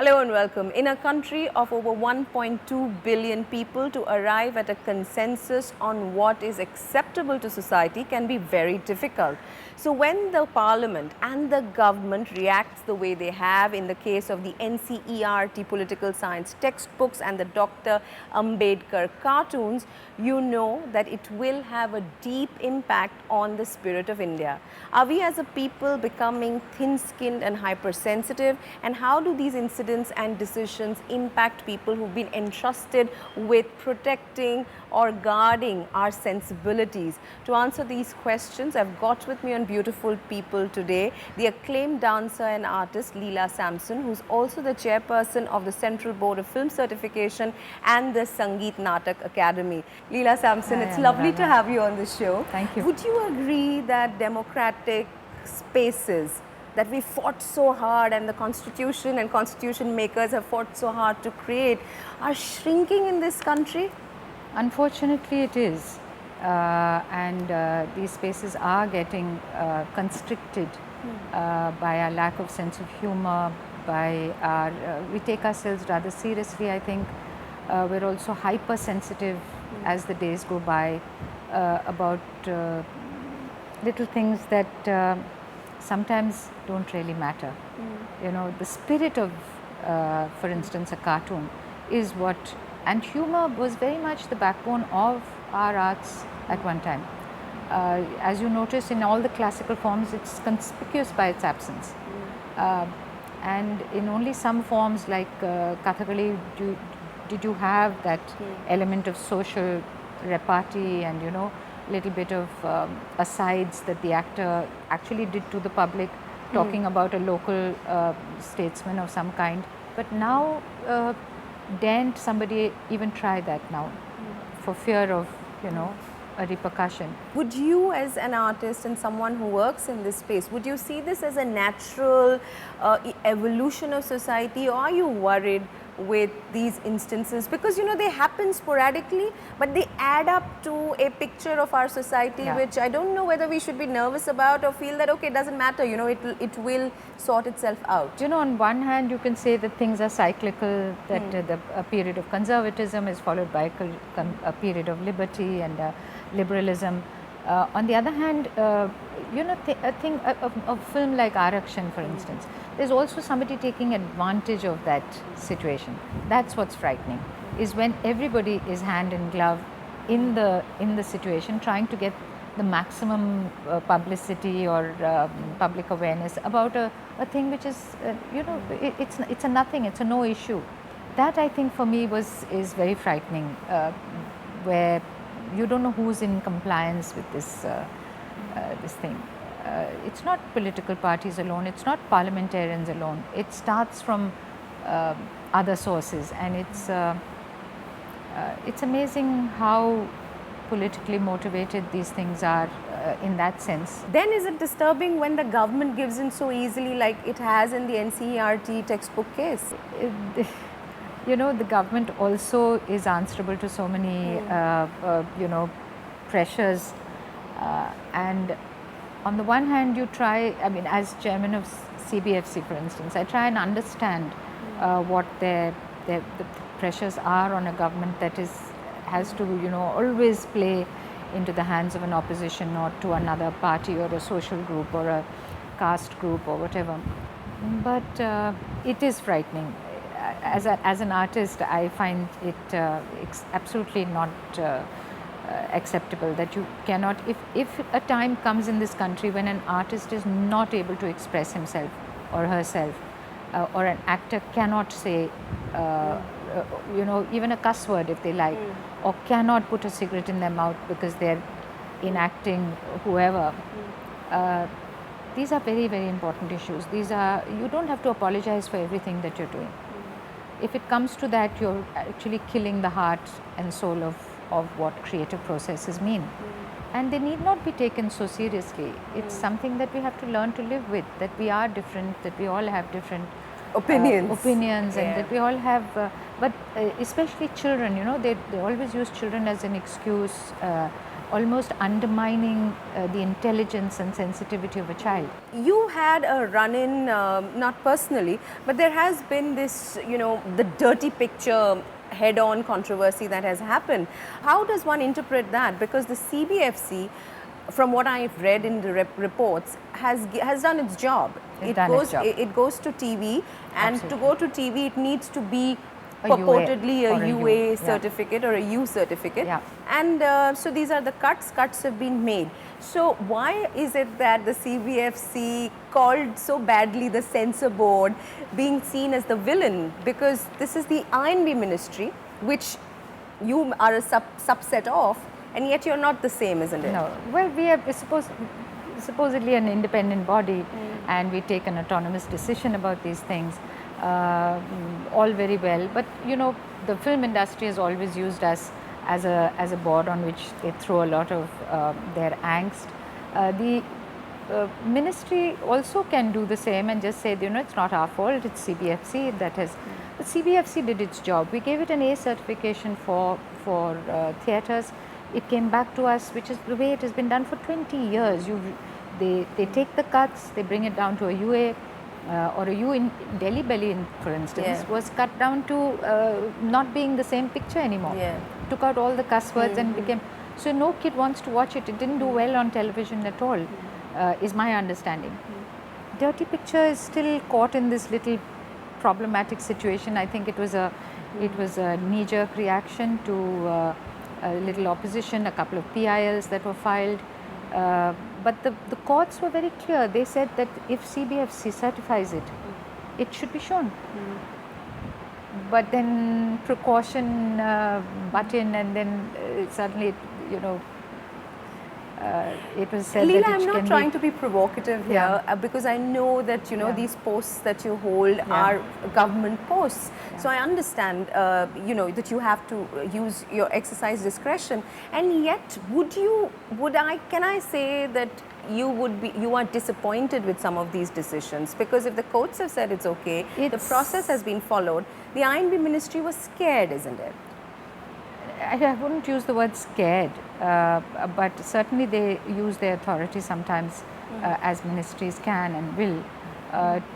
Hello and welcome. In a country of over 1.2 billion people, to arrive at a consensus on what is acceptable to society can be very difficult. So when the parliament and the government reacts the way they have in the case of the NCERT political science textbooks and the Dr. Ambedkar cartoons, you know that it will have a deep impact on the spirit of India. Are we as a people becoming thin-skinned and hypersensitive, and how do these incidents and decisions impact people who've been entrusted with protecting or guarding our sensibilities? To answer these questions, I've got with me on Beautiful People today the acclaimed dancer and artist Leela Samson, who's also the chairperson of the Central Board of Film Certification and the Sangeet Natak Academy. Leela Samson, it's lovely to have you on the show. Thank you. Would you agree that democratic spaces that we fought so hard and the constitution and constitution makers have fought so hard to create are shrinking in this country? Unfortunately, it is. These spaces are getting constricted by our lack of sense of humor, by our, we take ourselves rather seriously, I think. We're also hypersensitive as the days go by about little things that sometimes don't really matter. You know, the spirit of, for instance, a cartoon is what, and humor was very much the backbone of our arts at one time. As you notice, in all the classical forms, it's conspicuous by its absence. And in only some forms like Kathakali, did you have that element of social repartee and, you know, little bit of asides that the actor actually did to the public, talking about a local statesman of some kind. But now, daren't somebody even try that now for fear of, you know, a repercussion? Would you, as an artist and someone who works in this space, would you see this as a natural evolution of society, or are you worried with these instances? Because, you know, they happen sporadically, but they add up to a picture of our society, which I don't know whether we should be nervous about or feel that, okay, it doesn't matter, you know, it will sort itself out. You know, on one hand, you can say that things are cyclical, that a period of conservatism is followed by a period of liberty and liberalism. On the other hand, you know, a film like Arakshan, for instance, there's also somebody taking advantage of that situation. That's what's frightening, is when everybody is hand in glove in the situation, trying to get the maximum publicity or public awareness about a thing which is, you know, it's a nothing, it's a no issue. That, I think, for me is very frightening, where you don't know who's in compliance with this thing. It's not political parties alone, it's not parliamentarians alone. It starts from other sources, and it's amazing how politically motivated these things are in that sense. Then is it disturbing when the government gives in so easily, like it has in the NCERT textbook case? You know, the government also is answerable to so many, you know, pressures. And on the one hand, you try, I mean, as chairman of CBFC, for instance, I try and understand what the pressures are on a government that has to, you know, always play into the hands of an opposition or to another party or a social group or a caste group or whatever. But it is frightening. As an artist, I find it absolutely not acceptable that you cannot, if a time comes in this country when an artist is not able to express himself or herself, or an actor cannot say, you know, even a cuss word if they like, or cannot put a cigarette in their mouth because they're enacting whoever. These are very, very important issues. These are, you don't have to apologize for everything that you're doing. If it comes to that, you're actually killing the heart and soul of what creative processes mean. And they need not be taken so seriously. It's something that we have to learn to live with, that we are different, that we all have different opinions, and that we all have, but especially children, you know, they always use children as an excuse, almost undermining the intelligence and sensitivity of a child. You had a run-in, not personally, but there has been this, the dirty picture head-on controversy that has happened. How does one interpret that? Because the CBFC, from what I've read in the reports, has done its job. It goes to TV, and Absolutely. to go to TV, it needs to be A purportedly UA a or a U, UA yeah. certificate or a U certificate. Yeah. And so these are the cuts. Cuts have been made. So why is it that the CBFC called so badly the censor board, being seen as the villain? Because this is the INB ministry, which you are a subset of, and yet you're not the same, isn't it? No. Well, we are supposedly an independent body, and we take an autonomous decision about these things. All very well, but the film industry has always used us as a board on which they throw a lot of their angst. The ministry also can do the same and just say, it's not our fault, it's CBFC that has. But CBFC did its job. We gave it an A certification for theatres. It came back to us, which is the way it has been done for 20 years. They take the cuts, they bring it down to a UA. Or a U in Delhi Belly, for instance, was cut down to not being the same picture anymore. Took out all the cuss words and became, so no kid wants to watch it. It didn't do well on television at all, is my understanding. Dirty Picture is still caught in this little problematic situation. I think it was a knee-jerk reaction to a little opposition, a couple of PILs that were filed. But the courts were very clear. They said that if CBFC certifies it, it should be shown. But then precaution butt in, and then suddenly, it was said Leela, that it I'm not can trying to be provocative here, because I know that these posts that you hold are government posts. So I understand that you have to use your exercise discretion, and yet can I say that you are disappointed with some of these decisions? Because if the courts have said it's okay, the process has been followed, the INB ministry was scared, isn't it? I wouldn't use the word scared, but certainly they use their authority sometimes, as ministries can and will,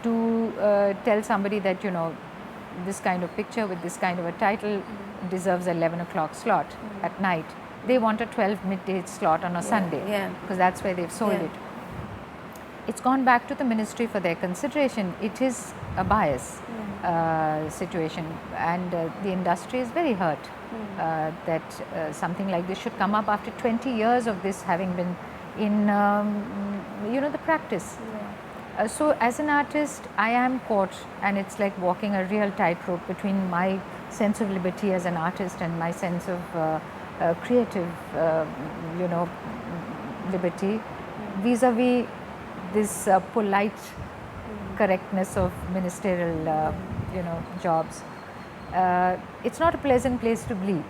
to tell somebody that this kind of picture with this kind of a title deserves an 11 o'clock slot at night. They want a 12 midday slot on a Sunday, because that's where they've sold it. It's gone back to the ministry for their consideration. It is a bias situation, and the industry is very hurt that something like this should come up after 20 years of this having been in the practice. So as an artist, I am caught, and it's like walking a real tightrope between my sense of liberty as an artist and my sense of creative liberty vis-a-vis this polite correctness of ministerial jobs. It's not a pleasant place to be.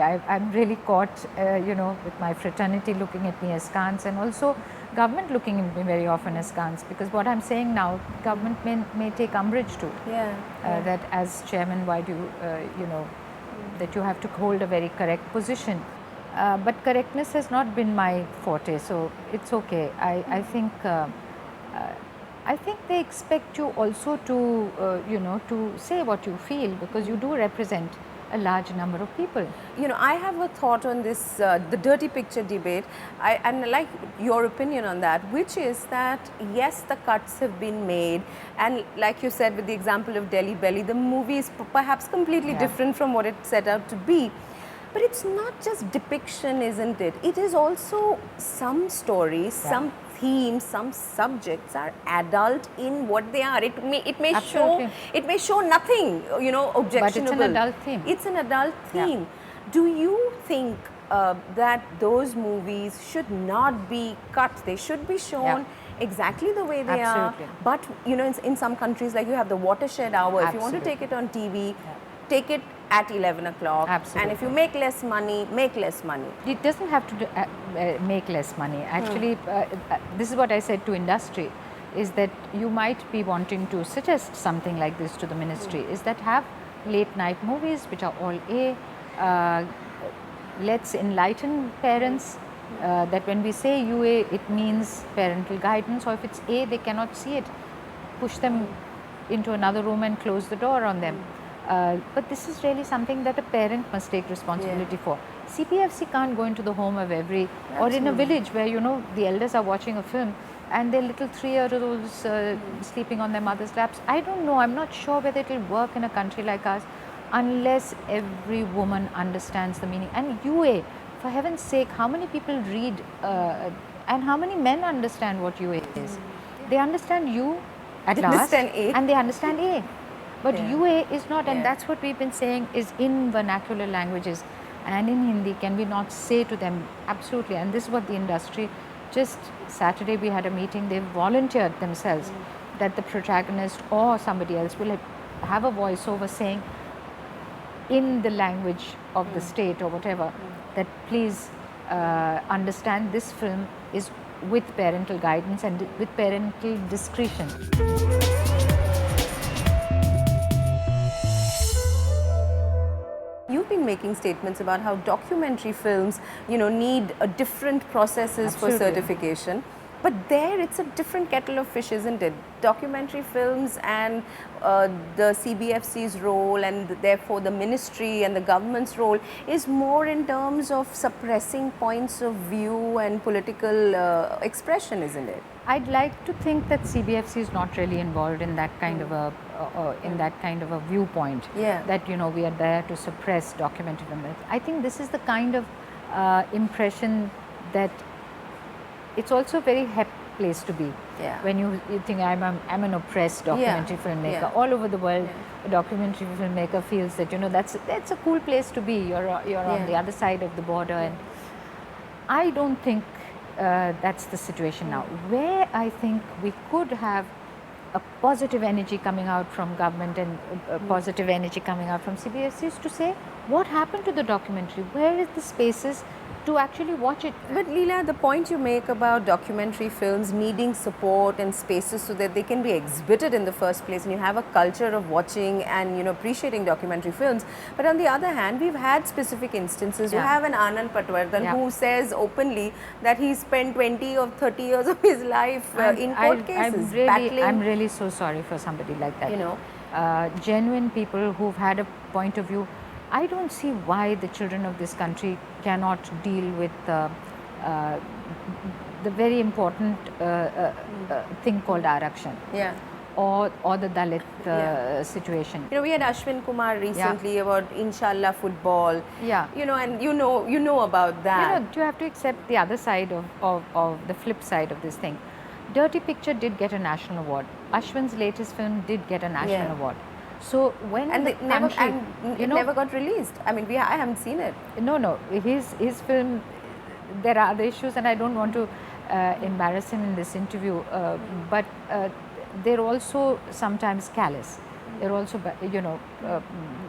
I'm really caught, with my fraternity looking at me askance, and also government looking at me very often askance, because what I'm saying now, government may take umbrage to. That as chairman, why do that you have to hold a very correct position. But correctness has not been my forte, so it's okay. I think they expect you also to, to say what you feel, because you do represent a large number of people. I have a thought on this, the dirty picture debate, and I like your opinion on that, which is that yes, the cuts have been made, and like you said with the example of Delhi Belly, the movie is perhaps completely different from what it set out to be. But it's not just depiction, isn't it? It is also some stories, some themes, some subjects are adult in what they are. It may show nothing, objectionable. But it's an adult theme. It's an adult theme. Do you think that those movies should not be cut? They should be shown exactly the way they are. But in some countries, like you have the watershed hour. If you want to take it on TV, take it at 11 o'clock. And if you make less money, make less money. It doesn't have to make less money. Actually, this is what I said to industry, is that you might be wanting to suggest something like this to the ministry, is that have late night movies which are all A, let's enlighten parents that when we say UA, it means parental guidance, or if it's A, they cannot see it, push them into another room and close the door on them. But this is really something that a parent must take responsibility for. CPFC can't go into the home of every, or in a village where, you know, the elders are watching a film and their little 3-year-olds sleeping on their mother's laps. I don't know, I'm not sure whether it will work in a country like ours unless every woman understands the meaning. And UA, for heaven's sake, how many people read and how many men understand what UA is? They understand U at last and they understand A. But UA is not, and that's what we've been saying is in vernacular languages and in Hindi, can we not say to them, absolutely, and this is what the industry, just Saturday we had a meeting, they volunteered themselves that the protagonist or somebody else will have a voiceover saying in the language of the state or whatever, that please understand this film is with parental guidance and with parental discretion. You've been making statements about how documentary films, you know, need different processes for certification. But there it's a different kettle of fish, isn't it? Documentary films and the CBFC's role, and therefore the ministry and the government's role, is more in terms of suppressing points of view and political expression, isn't it? I'd like to think that CBFC is not really involved in that kind of a viewpoint. That, you know, we are there to suppress documentary film. I think this is the kind of impression that it's also a very hep place to be. When you think I'm an oppressed documentary filmmaker. All over the world, a documentary filmmaker feels that, you know, that's a cool place to be. You're on the other side of the border, and I don't think that's the situation now. Where I think we could have a positive energy coming out from government and positive energy coming out from CBSC is to say, what happened to the documentary? Where is the spaces to actually watch it? But Leela, the point you make about documentary films needing support and spaces so that they can be exhibited in the first place, and you have a culture of watching and, you know, appreciating documentary films. But on the other hand, we've had specific instances. You have an Anand Patwardhan who says openly that he spent 20 or 30 years of his life in court cases. I'm really so sorry for somebody like that. You know, genuine people who've had a point of view. I don't see why the children of this country cannot deal with the very important thing called Arakshan. Or the Dalit situation. You know, we had Ashwin Kumar recently about Inshallah football. You know, and you know about that. You know, you have to accept the other side of the flip side of this thing. Dirty Picture did get a national award. Ashwin's latest film did get a national award. So when it never got released. I mean, I haven't seen it. No, his film, there are other issues, and I don't want to embarrass him in this interview. But they're also sometimes callous. They're also,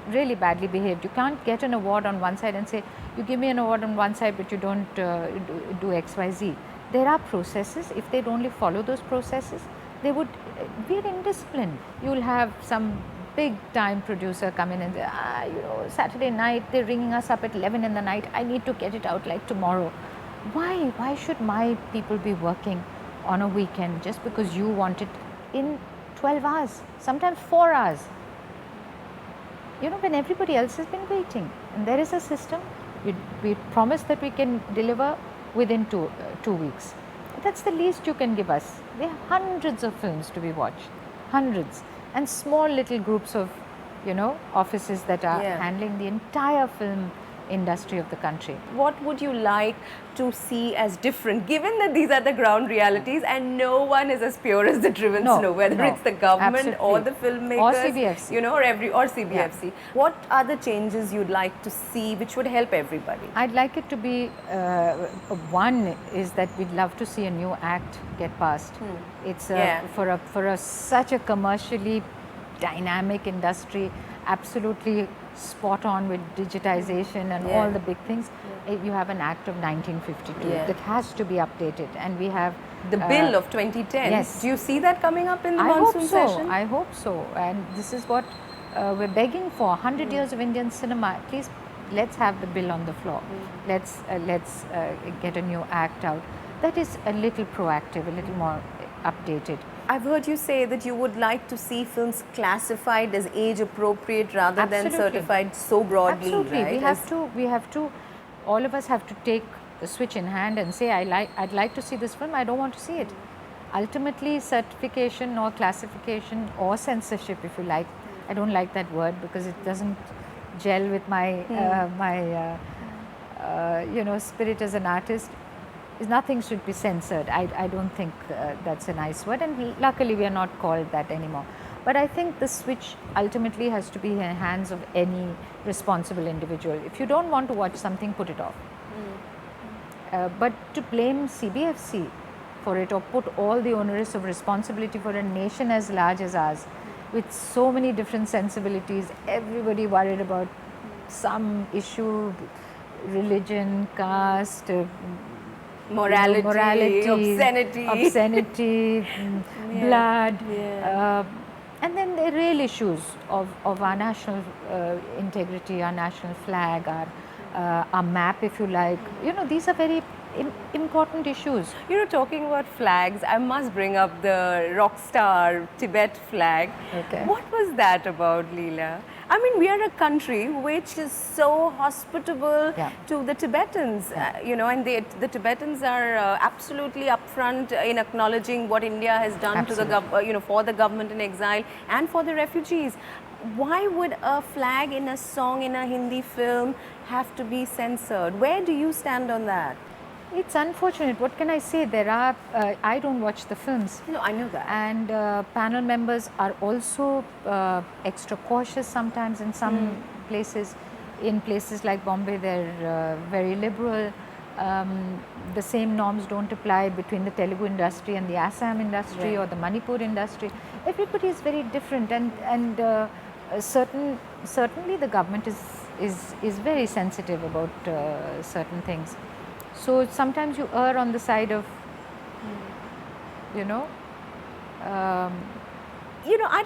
really badly behaved. You can't get an award on one side and say, you give me an award on one side, but you don't do X, Y, Z. There are processes. If they'd only follow those processes, they would be indisciplined. You'll have some big time producer come in and say, Saturday night they're ringing us up at 11 in the night, I need to get it out like tomorrow. Why should my people be working on a weekend just because you want it in 12 hours, sometimes 4 hours? You know, when everybody else has been waiting, and there is a system, we promise that we can deliver within two weeks. That's the least you can give us. We have hundreds of films to be watched, hundreds. And small little groups of, offices that are handling the entire film industry of the country. What would you like to see as different, given that these are the ground realities and no one is as pure as the driven snow, whether it's the government or the filmmakers, or CBFC, or CBFC. What are the changes you'd like to see which would help everybody? I'd like it to be, one is that we'd love to see a new act get passed. It's for such a commercially dynamic industry, absolutely spot on with digitization and all the big things. You have an act of 1952 that has to be updated, and we have the bill of 2010. Yes. Do you see that coming up in the monsoon session? I hope so. And this is what we're begging for. 100 years of Indian cinema. Please let's have the bill on the floor. Let's get a new act out. That is a little proactive, a little more updated. I've heard you say that you would like to see films classified as age appropriate rather than Absolutely. certified so broadly. Absolutely, right? we have to, all of us have to take the switch in hand and say, I'd like to see this film, I don't want to see it. Ultimately, certification or classification or censorship, if you like, I don't like that word because it doesn't gel with my spirit as an artist. Is nothing should be censored. I don't think that's a nice word, and luckily we are not called that anymore. But I think the switch ultimately has to be in the hands of any responsible individual. If you don't want to watch something, put it off. But to blame CBFC for it, or put all the onus of responsibility for a nation as large as ours, with so many different sensibilities, everybody worried about some issue, religion, caste, morality, obscenity, blood, and then the real issues of our national integrity, our national flag, our map, if you like. These are very important issues. Talking about flags, I must bring up the rock star Tibet flag. Okay. What was that about, Leela? I mean, we are a country which is so hospitable to the Tibetans, and the Tibetans are absolutely upfront in acknowledging what India has done to the for the government in exile and for the refugees. Why would a flag in a song in a Hindi film have to be censored? Where do you stand on that? It's unfortunate. What can I say? There are, I don't watch the films. No, I know that. And panel members are also extra cautious sometimes in some places. In places like Bombay, they're very liberal. The same norms don't apply between the Telugu industry and the Assam industry or the Manipur industry. Everybody is very different, and certainly the government is very sensitive about certain things. So sometimes you err on the side of, I'd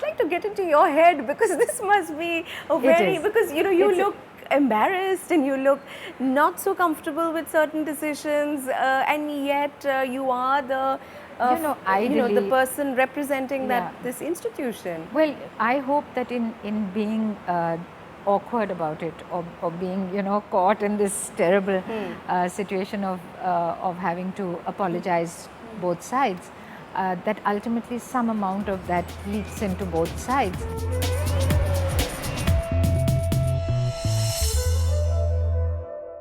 like to get into your head, because this must be a very, because you look embarrassed and you look not so comfortable with certain decisions, and yet you are the the person representing this institution. Well, I hope that in being awkward about it, or being caught in this terrible situation of having to apologize both sides, that ultimately some amount of that leaks into both sides.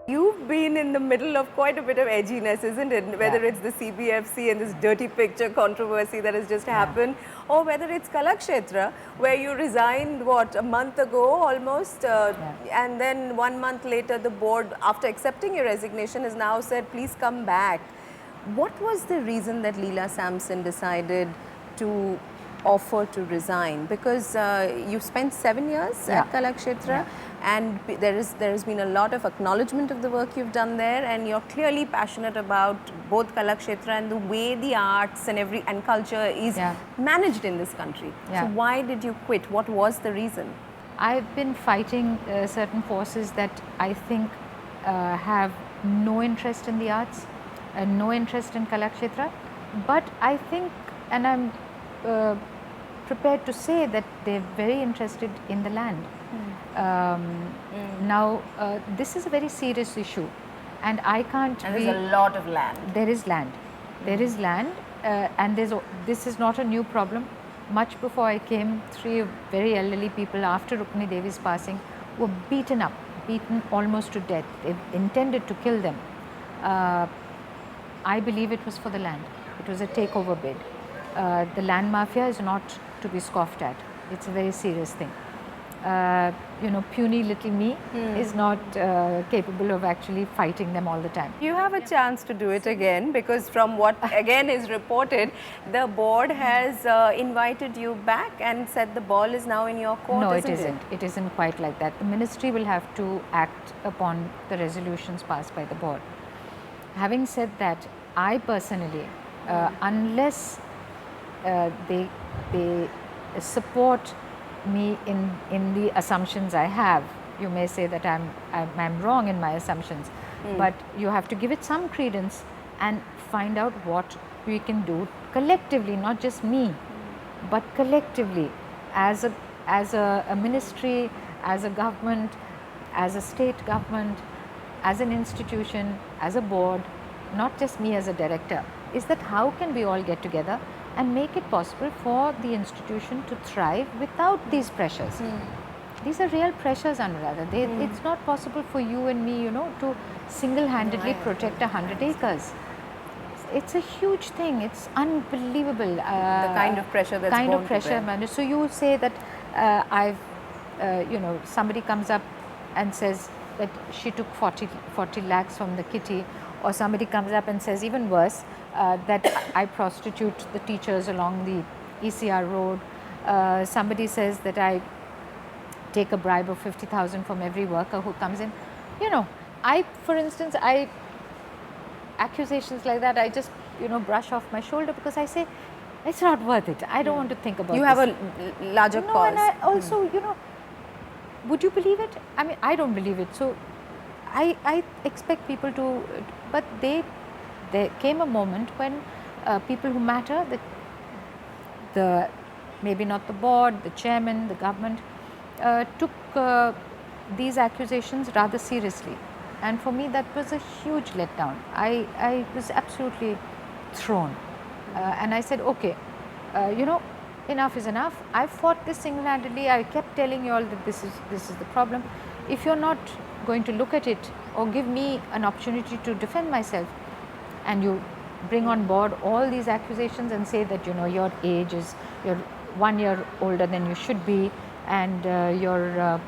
You've been in the middle of quite a bit of edginess, isn't it? Whether it's the CBFC and this dirty picture controversy that has just happened, or whether it's Kalakshetra, where you resigned, a month ago almost, and then 1 month later the board, after accepting your resignation, has now said, please come back. What was the reason that Leela Samson decided to offer to resign? Because you've spent 7 years at Kalakshetra, and there has been a lot of acknowledgement of the work you've done there, and you're clearly passionate about both Kalakshetra and the way the arts and culture is managed in this country. So why did you quit? What was the reason? I've been fighting certain forces that I think have no interest in the arts, no interest in Kalakshetra, but I think, and I'm prepared to say that they're very interested in the land. Now, this is a very serious issue, and I can't. And there's a lot of land. There is land. There is land, and this is not a new problem. Much before I came, 3 very elderly people, after Rukmini Devi's passing, were beaten up, beaten almost to death. They intended to kill them. I believe it was for the land. It was a takeover bid. The land mafia is not to be scoffed at. It's a very serious thing. Puny little me is not capable of actually fighting them all the time. You have a chance to do it again, because from what again is reported, the board has invited you back and said the ball is now in your court. No, it isn't. It isn't quite like that. The ministry will have to act upon the resolutions passed by the board. Having said that, I personally, unless they support me in the assumptions I have, you may say that I'm wrong in my assumptions, but you have to give it some credence and find out what we can do collectively, not just me, but collectively as a ministry, as a government, as a state government, as an institution, as a board, not just me as a director, is that how can we all get together and make it possible for the institution to thrive without these pressures. These are real pressures, Anuradha. It's not possible for you and me, to single-handedly protect 100 acres. It's a huge thing. It's unbelievable. The kind of pressure that's kind born of to pressure. bear. So you say that somebody comes up and says that she took 40 lakhs from the kitty, or somebody comes up and says even worse, that I prostitute the teachers along the ECR road. Somebody says that I take a bribe of 50,000 from every worker who comes in. For instance, accusations like that, I just, brush off my shoulder, because I say, it's not worth it. I don't want to think about You this. have a larger cause. And I also, would you believe it? I mean, I don't believe it. So, I expect people to, but there came a moment when people who matter, the maybe not the board, the chairman, the government, took these accusations rather seriously. And for me, that was a huge letdown. I was absolutely thrown. And I said, okay, enough is enough. I fought this single-handedly. I kept telling you all that this is the problem. If you're not going to look at it or give me an opportunity to defend myself, and you bring on board all these accusations and say that, your age is, you're 1 year older than you should be, and you're,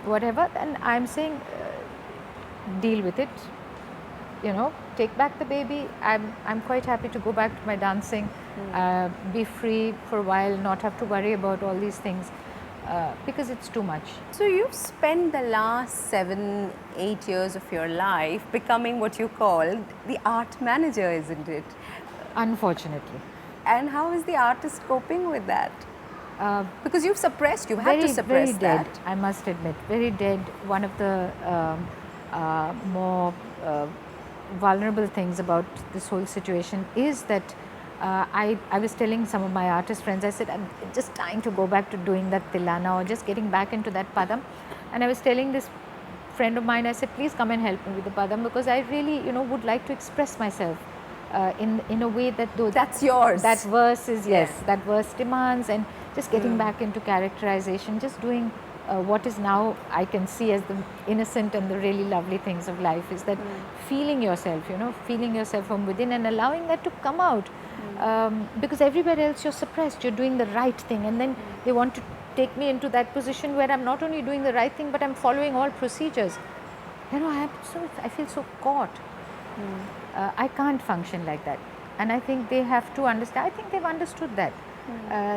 whatever, then I'm saying, deal with it, take back the baby. I'm quite happy to go back to my dancing, be free for a while, not have to worry about all these things, because it's too much. So you've spent the last 7-8 years of your life becoming what you call the art manager, isn't it? Unfortunately. And how is the artist coping with that? Because you've had to suppress very dead, that. I must admit, very dead. One of the more vulnerable things about this whole situation is that I was telling some of my artist friends, I said, I'm just trying to go back to doing that Tilana, or just getting back into that Padam. And I was telling this friend of mine, I said, please come and help me with the Padam, because I really, would like to express myself in a way that that's yours. That verse is, yes, that verse demands, and just getting back into characterization, just doing what is now I can see as the innocent and the really lovely things of life, is that feeling yourself, feeling yourself from within and allowing that to come out. Because everywhere else you're suppressed, you're doing the right thing, and then they want to take me into that position where I'm not only doing the right thing, but I'm following all procedures. I feel so caught. I can't function like that, and I think they have to understand. I think they've understood that,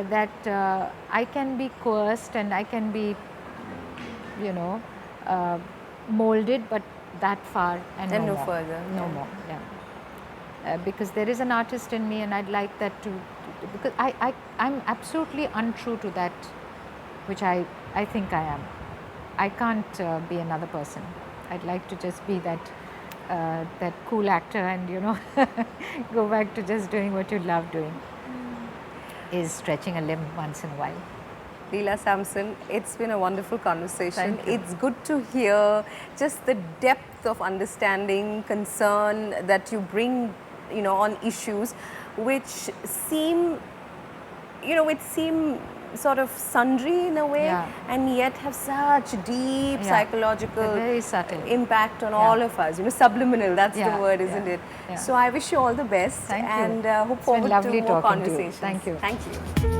that I can be coerced and I can be, molded, but that far and no more. further. No more. Yeah. Because there is an artist in me, and I'd like that to because I'm absolutely untrue to that which I think I am. I can't be another person. I'd like to just be that cool actor, and go back to just doing what you love doing. Is stretching a limb once in a while. Leela Samson, it's been a wonderful conversation. Thank you. It's good to hear just the depth of understanding, concern that you bring, on issues which seem, sort of sundry in a way, and yet have such deep psychological very subtle impact on all of us. Subliminal, that's the word, isn't it? Yeah. So I wish you all the best. Thank you. And hope It's been forward lovely to more talking to you. conversations. Thank you. Thank you.